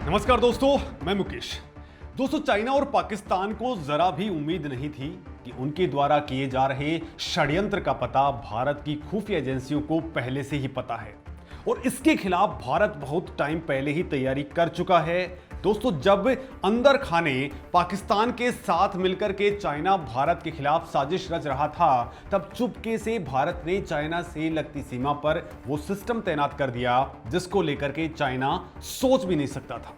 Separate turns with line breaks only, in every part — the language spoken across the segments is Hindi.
नमस्कार दोस्तों, मैं मुकेश। दोस्तों, चाइना और पाकिस्तान को जरा भी उम्मीद नहीं थी कि उनके द्वारा किए जा रहे षड्यंत्र का पता भारत की खुफिया एजेंसियों को पहले से ही पता है और इसके खिलाफ भारत बहुत टाइम पहले ही तैयारी कर चुका है। दोस्तों, जब अंदर खाने पाकिस्तान के साथ मिलकर के चाइना भारत के खिलाफ साजिश रच रहा था, तब चुपके से भारत ने चाइना से लगती सीमा पर वो सिस्टम तैनात कर दिया जिसको लेकर के चाइना सोच भी नहीं सकता था।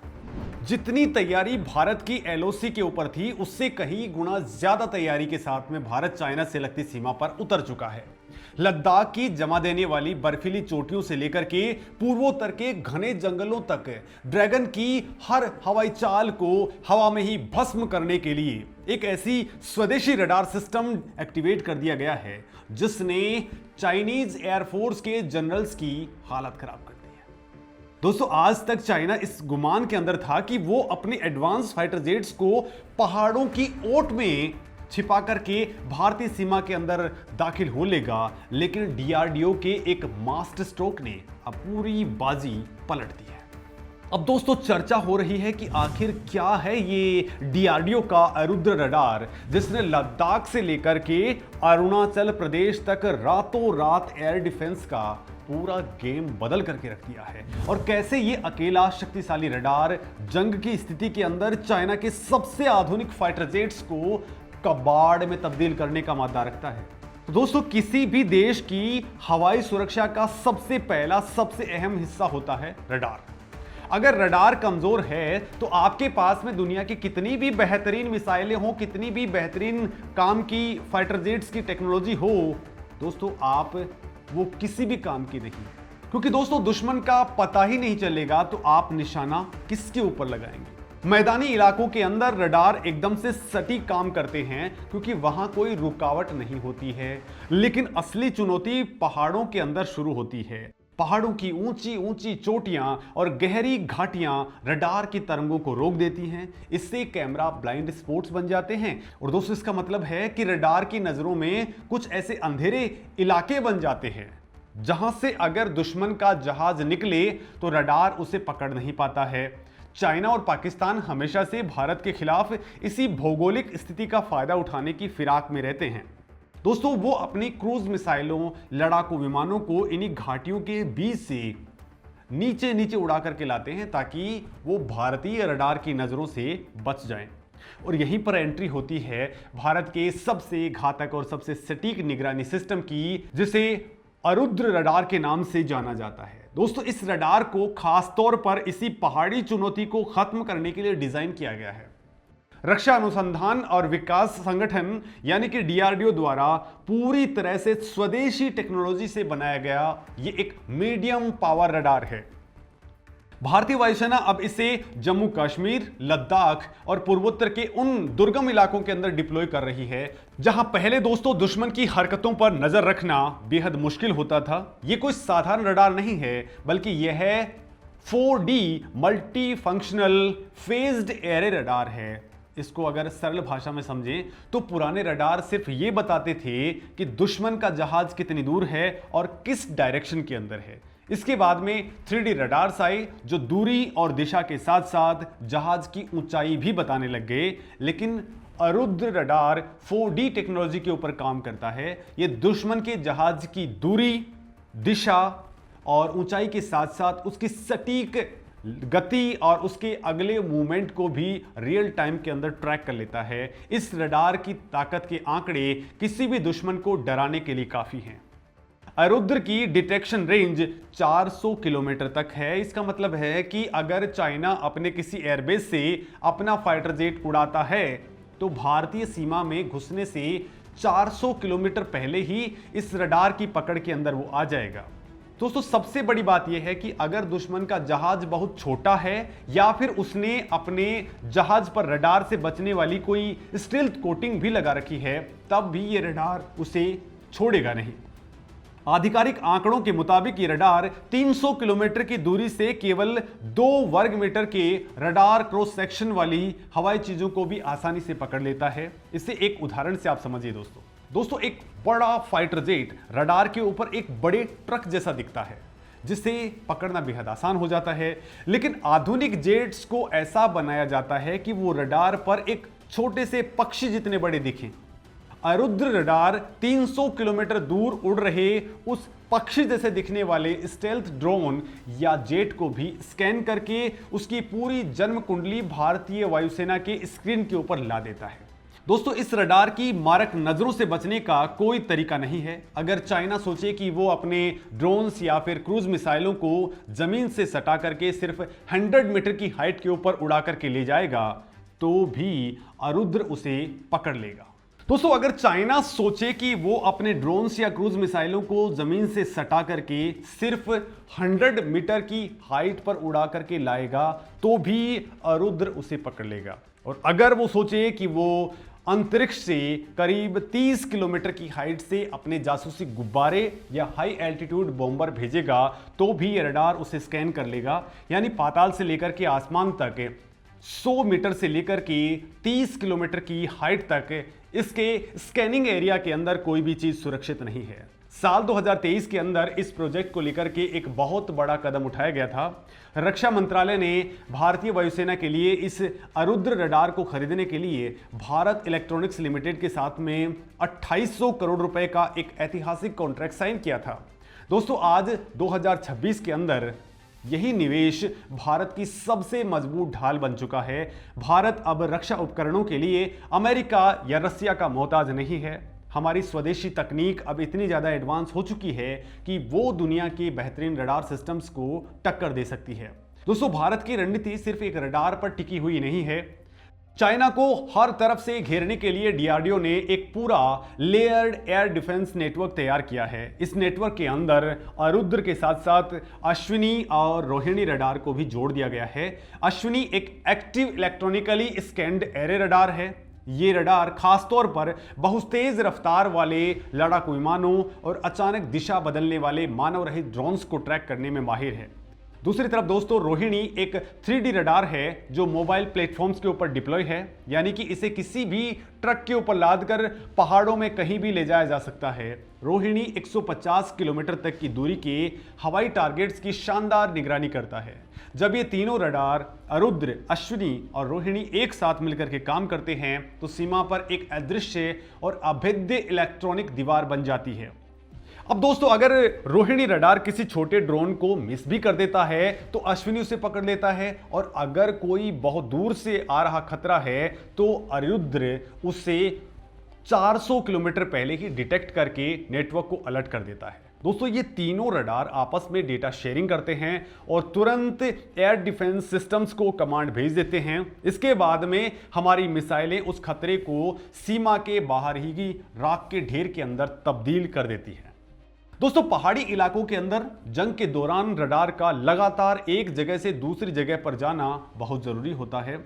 जितनी तैयारी भारत की एलओसी के ऊपर थी, उससे कहीं गुना ज्यादा तैयारी के साथ में भारत चाइना से लगती सीमा पर उतर चुका है। लद्दाख की जमा देने वाली बर्फीली चोटियों से लेकर के पूर्वोत्तर के घने जंगलों तक ड्रैगन की हर हवाई चाल को हवा में ही भस्म करने के लिए एक ऐसी स्वदेशी रडार सिस्टम एक्टिवेट कर दिया गया है जिसने चाइनीज एयरफोर्स के जनरल्स की हालत खराब कर दी है। दोस्तों, आज तक चाइना इस गुमान के अंदर था कि वो अपने एडवांस फाइटर जेट्स को पहाड़ों की ओट में छिपा करके भारतीय सीमा के अंदर दाखिल हो लेगा, लेकिन डीआरडीओ के एक मास्टर स्ट्रोक ने अब पूरी बाजी पलट दी है। अब दोस्तों, चर्चा हो रही है कि आखिर क्या है ये डीआरडीओ का अरुद्र रडार जिसने लद्दाख से लेकर के अरुणाचल प्रदेश तक रातों रात एयर डिफेंस का पूरा गेम बदल करके रख दिया है, और कैसे ये अकेला शक्तिशाली रडार जंग की स्थिति के अंदर चाइना के सबसे आधुनिक फाइटर जेट्स को कबाड़ में तब्दील करने का मादा रखता है। तो दोस्तों, किसी भी देश की हवाई सुरक्षा का सबसे पहला सबसे अहम हिस्सा होता है रडार। अगर रडार कमजोर है तो आपके पास में दुनिया की कितनी भी बेहतरीन मिसाइलें हो, कितनी भी बेहतरीन काम की फाइटर जेट्स की टेक्नोलॉजी हो, दोस्तों आप वो किसी भी काम की नहीं, क्योंकि दोस्तों दुश्मन का पता ही नहीं चलेगा तो आप निशाना किसके ऊपर लगाएंगे। मैदानी इलाकों के अंदर रडार एकदम से सटीक काम करते हैं क्योंकि वहां कोई रुकावट नहीं होती है, लेकिन असली चुनौती पहाड़ों के अंदर शुरू होती है। पहाड़ों की ऊंची ऊंची चोटियां और गहरी घाटियां रडार की तरंगों को रोक देती हैं। इससे कैमरा ब्लाइंड स्पॉट्स बन जाते हैं और दोस्तों इसका मतलब है कि रडार की नजरों में कुछ ऐसे अंधेरे इलाके बन जाते हैं जहां से अगर दुश्मन का जहाज निकले तो रडार उसे पकड़ नहीं पाता है। चाइना और पाकिस्तान हमेशा से भारत के खिलाफ इसी भौगोलिक स्थिति का फायदा उठाने की फिराक में रहते हैं। दोस्तों, वो अपनी क्रूज मिसाइलों, लड़ाकू विमानों को इन्हीं घाटियों के बीच से नीचे नीचे उड़ा करके लाते हैं ताकि वो भारतीय रडार की नजरों से बच जाएं। और यहीं पर एंट्री होती है भारत के सबसे घातक और सबसे सटीक निगरानी सिस्टम की, जिसे अरुद्र रडार के नाम से जाना जाता है। दोस्तों, इस रडार को खास तौर पर इसी पहाड़ी चुनौती को खत्म करने के लिए डिजाइन किया गया है। रक्षा अनुसंधान और विकास संगठन यानी कि डीआरडीओ द्वारा पूरी तरह से स्वदेशी टेक्नोलॉजी से बनाया गया ये एक मीडियम पावर रडार है। भारतीय वायुसेना अब इसे जम्मू कश्मीर, लद्दाख और पूर्वोत्तर के उन दुर्गम इलाकों के अंदर डिप्लॉय कर रही है जहां पहले दोस्तों दुश्मन की हरकतों पर नजर रखना बेहद मुश्किल होता था। यह कोई साधारण रडार नहीं है, बल्कि यह है 4D multi functional phased array radar है। इसको अगर सरल भाषा में समझें तो पुराने रडार सिर्फ ये बताते थे कि दुश्मन का जहाज कितनी दूर है और किस डायरेक्शन के अंदर है। इसके बाद में 3D रडार्स आए जो दूरी और दिशा के साथ साथ जहाज की ऊंचाई भी बताने लग गए, लेकिन अरुद्र रडार 4D टेक्नोलॉजी के ऊपर काम करता है। यह दुश्मन के जहाज की दूरी, दिशा और ऊंचाई के साथ साथ उसकी सटीक गति और उसके अगले मूवमेंट को भी रियल टाइम के अंदर ट्रैक कर लेता है। इस रडार की ताकत के आंकड़े किसी भी दुश्मन को डराने के लिए काफी हैं। अरुद्र की डिटेक्शन रेंज 400 किलोमीटर तक है। इसका मतलब है कि अगर चाइना अपने किसी एयरबेस से अपना फाइटर जेट उड़ाता है तो भारतीय सीमा में घुसने से 400 किलोमीटर पहले ही इस रडार की पकड़ के अंदर वो आ जाएगा। दोस्तों, सबसे बड़ी बात यह है कि अगर दुश्मन का जहाज बहुत छोटा है या फिर उसने अपने जहाज पर रडार से बचने वाली कोई स्टील्थ कोटिंग भी लगा रखी है, तब भी ये रडार उसे छोड़ेगा नहीं। आधिकारिक आंकड़ों के मुताबिक ये रडार 300 किलोमीटर की दूरी से केवल 2 वर्ग मीटर के रडार क्रॉस सेक्शन वाली हवाई चीजों को भी आसानी से पकड़ लेता है। इसे एक उदाहरण से आप समझिए दोस्तों, एक बड़ा फाइटर जेट रडार के ऊपर एक बड़े ट्रक जैसा दिखता है, जिसे पकड़ना बेहद आसान हो जाता है। लेकिन आधुनिक जेट्स को ऐसा बनाया जाता है कि वो रडार पर एक छोटे से पक्षी जितने बड़े दिखें। अरुद्र रडार 300 किलोमीटर दूर उड़ रहे उस पक्षी जैसे दिखने वाले स्टेल्थ ड्रोन या जेट को भी स्कैन करके उसकी पूरी जन्म कुंडली भारतीय वायुसेना के स्क्रीन के ऊपर ला देता है। दोस्तों, इस रडार की मारक नजरों से बचने का कोई तरीका नहीं है। अगर चाइना सोचे कि वो अपने ड्रोन्स या फिर क्रूज मिसाइलों को जमीन से सटा करके सिर्फ 100 मीटर की हाइट के ऊपर उड़ा करके ले जाएगा तो भी अरुद्र उसे पकड़ लेगा। दोस्तों, अगर चाइना सोचे कि वो अपने ड्रोन्स या क्रूज मिसाइलों को जमीन से सटा करके सिर्फ 100 मीटर की हाइट पर उड़ा करके लाएगा तो भी अरुद्र उसे पकड़ लेगा। और अगर वो सोचे कि वो अंतरिक्ष से करीब 30 किलोमीटर की हाइट से अपने जासूसी गुब्बारे या हाई एल्टीट्यूड बॉम्बर भेजेगा तो भी ये रडार उसे स्कैन कर लेगा। यानी पाताल से लेकर के आसमान तक 100 मीटर से लेकर के 30 किलोमीटर की हाइट तक इसके स्कैनिंग एरिया के अंदर कोई भी चीज सुरक्षित नहीं है। साल 2023 के अंदर इस प्रोजेक्ट को लेकर के एक बहुत बड़ा कदम उठाया गया था। रक्षा मंत्रालय ने भारतीय वायुसेना के लिए इस अरुद्र रडार को खरीदने के लिए भारत इलेक्ट्रॉनिक्स लिमिटेड के साथ में 2800 करोड़ रुपए का एक ऐतिहासिक कॉन्ट्रैक्ट साइन किया था। दोस्तों, आज 2026 के अंदर यही निवेश भारत की सबसे मजबूत ढाल बन चुका है। भारत अब रक्षा उपकरणों के लिए अमेरिका या रसिया का मोहताज नहीं है। हमारी स्वदेशी तकनीक अब इतनी ज़्यादा एडवांस हो चुकी है कि वो दुनिया के बेहतरीन रडार सिस्टम्स को टक्कर दे सकती है। दोस्तों, भारत की रणनीति सिर्फ एक रडार पर टिकी हुई नहीं है। चाइना को हर तरफ से घेरने के लिए डीआरडीओ ने एक पूरा लेयर्ड एयर डिफेंस नेटवर्क तैयार किया है। इस नेटवर्क के अंदर अरुद्र के साथ साथ अश्विनी और रोहिणी रडार को भी जोड़ दिया गया है। अश्विनी एक active electronically scanned array radar है। ये रडार खासतौर पर बहुत तेज रफ्तार वाले लड़ाकू विमानों और अचानक दिशा बदलने वाले मानव रहित ड्रोन्स को ट्रैक करने में माहिर है। दूसरी तरफ दोस्तों, रोहिणी एक 3D रडार है जो मोबाइल प्लेटफॉर्म्स के ऊपर डिप्लॉय है। यानी कि इसे किसी भी ट्रक के ऊपर लाद कर पहाड़ों में कहीं भी ले जाया जा सकता है। रोहिणी 150 किलोमीटर तक की दूरी के हवाई टारगेट्स की शानदार निगरानी करता है। जब ये तीनों रडार अरुद्र, अश्विनी और रोहिणी एक साथ मिलकर के काम करते हैं तो सीमा पर एक अदृश्य और अभेद्य इलेक्ट्रॉनिक दीवार बन जाती है। अब दोस्तों, अगर रोहिणी रडार किसी छोटे ड्रोन को मिस भी कर देता है तो अश्विनी उसे पकड़ लेता है, और अगर कोई बहुत दूर से आ रहा खतरा है तो अरुद्र उसे 400 किलोमीटर पहले ही डिटेक्ट करके नेटवर्क को अलर्ट कर देता है। दोस्तों, ये तीनों रडार आपस में डेटा शेयरिंग करते हैं और तुरंत एयर डिफेंस सिस्टम्स को कमांड भेज देते हैं। इसके बाद में हमारी मिसाइलें उस खतरे को सीमा के बाहर ही राख के ढेर के अंदर तब्दील कर देती हैं। दोस्तों, पहाड़ी इलाकों के अंदर जंग के दौरान रडार का लगातार एक जगह से दूसरी जगह पर जाना बहुत जरूरी होता है।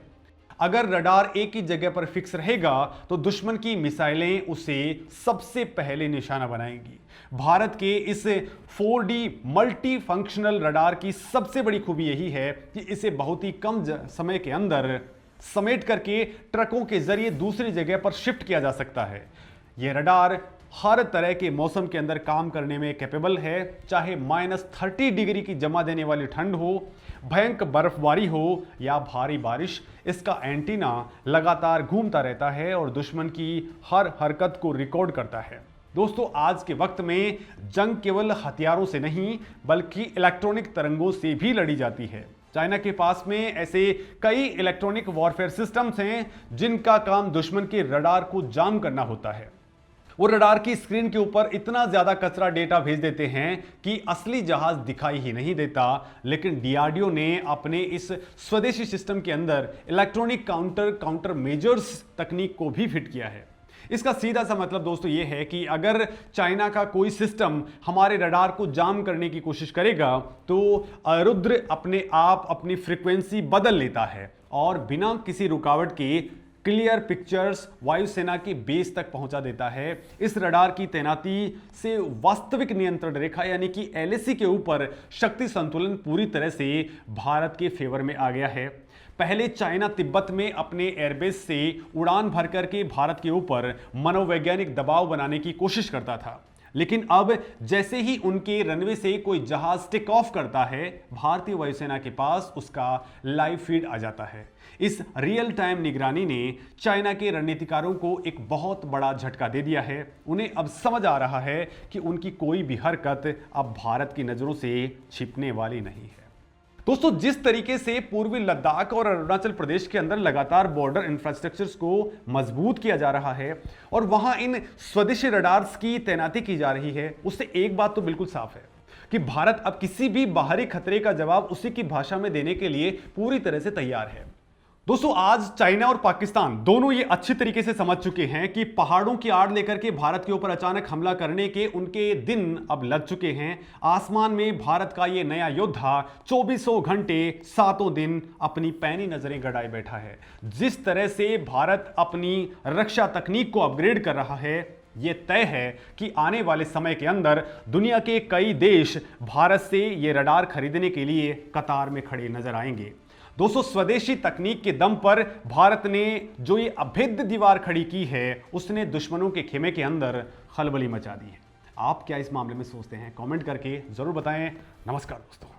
अगर रडार एक ही जगह पर फिक्स रहेगा तो दुश्मन की मिसाइलें उसे सबसे पहले निशाना बनाएंगी। भारत के इस 4D मल्टी फंक्शनल रडार की सबसे बड़ी खूबी यही है कि इसे बहुत ही कम समय के अंदर समेट करके ट्रकों के जरिए दूसरी जगह पर शिफ्ट किया जा सकता है। यह रडार हर तरह के मौसम के अंदर काम करने में कैपेबल है, चाहे -30 डिग्री की जमा देने वाली ठंड हो, भयंकर बर्फबारी हो या भारी बारिश। इसका एंटीना लगातार घूमता रहता है और दुश्मन की हर हरकत को रिकॉर्ड करता है। दोस्तों, आज के वक्त में जंग केवल हथियारों से नहीं बल्कि इलेक्ट्रॉनिक तरंगों से भी लड़ी जाती है। चाइना के पास में ऐसे कई इलेक्ट्रॉनिक वॉरफेयर सिस्टम्स हैं जिनका काम दुश्मन के रडार को जाम करना होता है। वो रडार की स्क्रीन के ऊपर इतना ज्यादा कचरा डेटा भेज देते हैं कि असली जहाज दिखाई ही नहीं देता। लेकिन डीआरडीओ ने अपने इस स्वदेशी सिस्टम के अंदर इलेक्ट्रॉनिक काउंटर मेजर्स तकनीक को भी फिट किया है। इसका सीधा सा मतलब दोस्तों ये है कि अगर चाइना का कोई सिस्टम हमारे रडार को जाम करने की कोशिश करेगा तो अरुद्र अपने आप अपनी फ्रीक्वेंसी बदल लेता है और बिना किसी रुकावट के क्लियर पिक्चर्स वायुसेना के बेस तक पहुंचा देता है। इस रडार की तैनाती से वास्तविक नियंत्रण रेखा यानी कि एलएसी के ऊपर शक्ति संतुलन पूरी तरह से भारत के फेवर में आ गया है। पहले चाइना तिब्बत में अपने एयरबेस से उड़ान भर करके भारत के ऊपर मनोवैज्ञानिक दबाव बनाने की कोशिश करता था, लेकिन अब जैसे ही उनके रनवे से कोई जहाज टेक ऑफ करता है, भारतीय वायुसेना के पास उसका लाइव फीड आ जाता है। इस रियल टाइम निगरानी ने चाइना के रणनीतिकारों को एक बहुत बड़ा झटका दे दिया है। उन्हें अब समझ आ रहा है कि उनकी कोई भी हरकत अब भारत की नजरों से छिपने वाली नहीं है। दोस्तों, जिस तरीके से पूर्वी लद्दाख और अरुणाचल प्रदेश के अंदर लगातार बॉर्डर इंफ्रास्ट्रक्चर्स को मजबूत किया जा रहा है और वहां इन स्वदेशी रडार्स की तैनाती की जा रही है, उससे एक बात तो बिल्कुल साफ है कि भारत अब किसी भी बाहरी खतरे का जवाब उसी की भाषा में देने के लिए पूरी तरह से तैयार है। दोस्तों, आज चाइना और पाकिस्तान दोनों ये अच्छी तरीके से समझ चुके हैं कि पहाड़ों की आड़ लेकर के भारत के ऊपर अचानक हमला करने के उनके दिन अब लग चुके हैं। आसमान में भारत का ये नया योद्धा 24 घंटे 7 दिन अपनी पैनी नजरें गड़ाए बैठा है। जिस तरह से भारत अपनी रक्षा तकनीक को अपग्रेड कर रहा है, ये तय है कि आने वाले समय के अंदर दुनिया के कई देश भारत से ये रडार खरीदने के लिए कतार में खड़े नजर आएंगे। दोस्तों, स्वदेशी तकनीक के दम पर भारत ने जो ये अभेद्य दीवार खड़ी की है, उसने दुश्मनों के खेमे के अंदर खलबली मचा दी है। आप क्या इस मामले में सोचते हैं? कमेंट करके जरूर बताएं। नमस्कार दोस्तों।